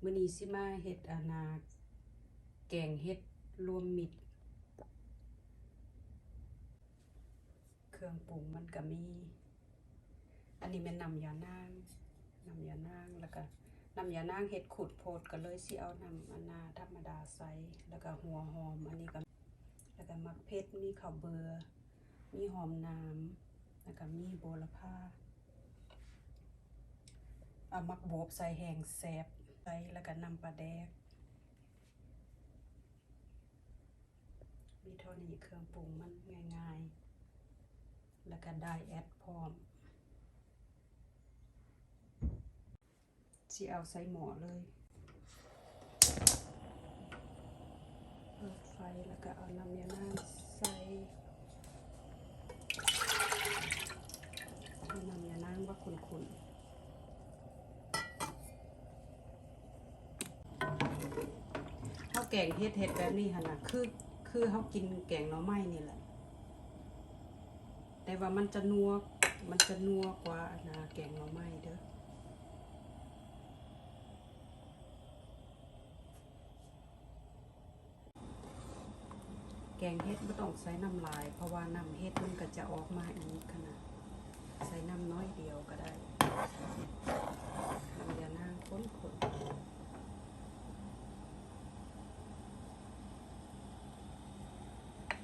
มื้อนี้สิมาเฮ็ดแกงเฮ็ดรวมมิตรเครื่องปรุงมันก็มีอันนี้แม่นน้ำยานางแล้วก็น้ำยานางเฮ็ดขูดโพดก็เลยสิเอาน้ำธรรมดาใส่แล้วก็หัวหอมอันนี้ก็แล้วก็มักเพชรมีข้าวเบื่อมีหอมน้ำแล้วก็มีโหระพาเอามักโบกใส่แห้งแซ่บใส่แล้วก็น้ำปลาแดกมีเท่านี้เครื่องปรุงมันง่ายๆแล้วก็ได้แอดพร้อมสิเอาใส่หม้อเลยเปิดไฟแล้วก็เอาน้ำยานางใส่ให้น้ำยานางว่าขุ่นๆข้าวแกงเฮ็ดแบบนี้หั่นน่ะคือเฮากินแกงหน่อไม้นี่แหละแต่ว่ามันจะนัวกว่าแกงหน่อไม้เด้อแกงเฮ็ดไม่ต้องใส่น้ำลายเพราะว่าน้ำเฮ็ดมันก็จะออกมาอีกขนาดใส่น้ำน้อยเดียวก็ได้น้ำยานางข้น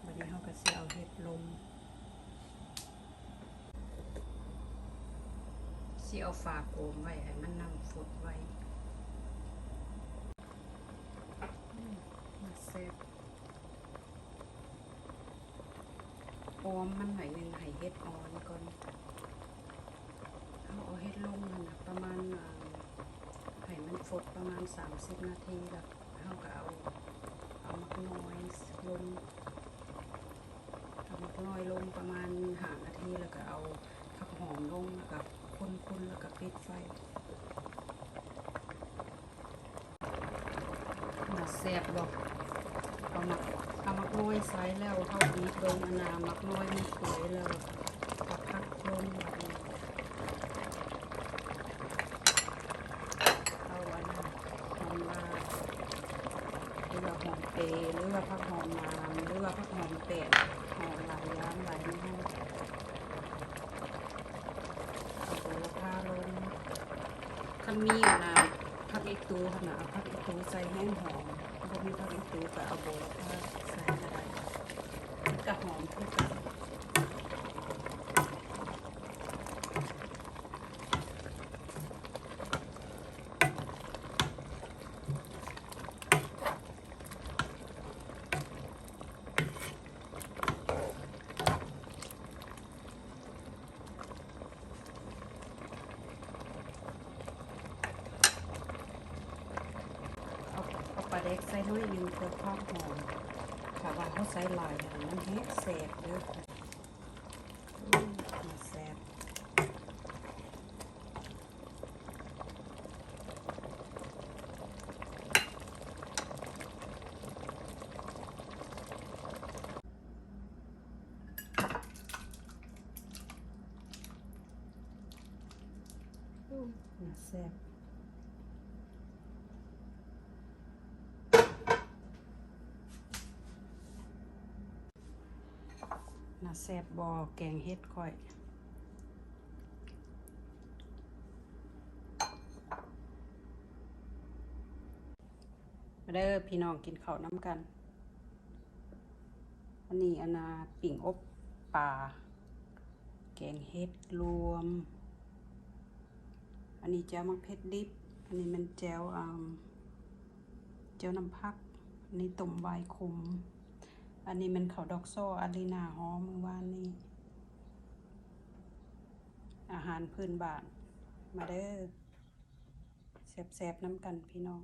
วันนี้เขาก็จะเอาเฮ็ดลงสิเอาฝาโกมไว้ให้มันน้ำฝดไว้มาเซฟออมมันหน่อยนึงให้เฮ็ดอ่อนก่อนเอาเฮ็ดลงมันประมาณให้มันฝดประมาณ30 นาทีแล้วเราก็เอามักน้อยลงเอามักน้อยลงประมาณ5 นาทีแล้วก็เอาผักหอมลงแล้วก็คนแล้วก็ปิดไฟน่าแซ่บบ่เอามักน้อยใส่แล้วเท่านี้เบิ่งมักน้อยมันสวยแล้วก็พักลงแบบนี้เอาหอมลาหรือว่าหอมเปรย์หรือว่าผักหอมนามหรือว่าผักหอมเป็ดหอมหลายย้ำหลายไม่ให้เอาโหระพาลงคันมีผักอีตูขนาดผักอีตูใส่แห้งหอมพอมีผักอีตูก็เอาโหระพาใส่ก็ได้กระหอมคือกันปลาแดกใส่น้อยนึงเพื่อความหอมถ้าว่าเขาใส่หลายมันเฮ็ดแสบเด้อแสบแสบน่าแซ่บบ่แกงเฮ็ดค่อยมาเด้อพี่น้องกินข้าวน้ำกันอันนี้ปิ่งอบปลาแกงเฮ็ดรวมอันนี้แจ่วมักเผ็ดดิบอันนี้มันแจ่วน้ำผักอันนี้ต้มใบขมอันนี้มันข้าวดอกโซ่อารีนาหอมเมื่อวานนี้อาหารพื้นบ้านมาเด้อแซ่บๆน้ำกันพี่น้อง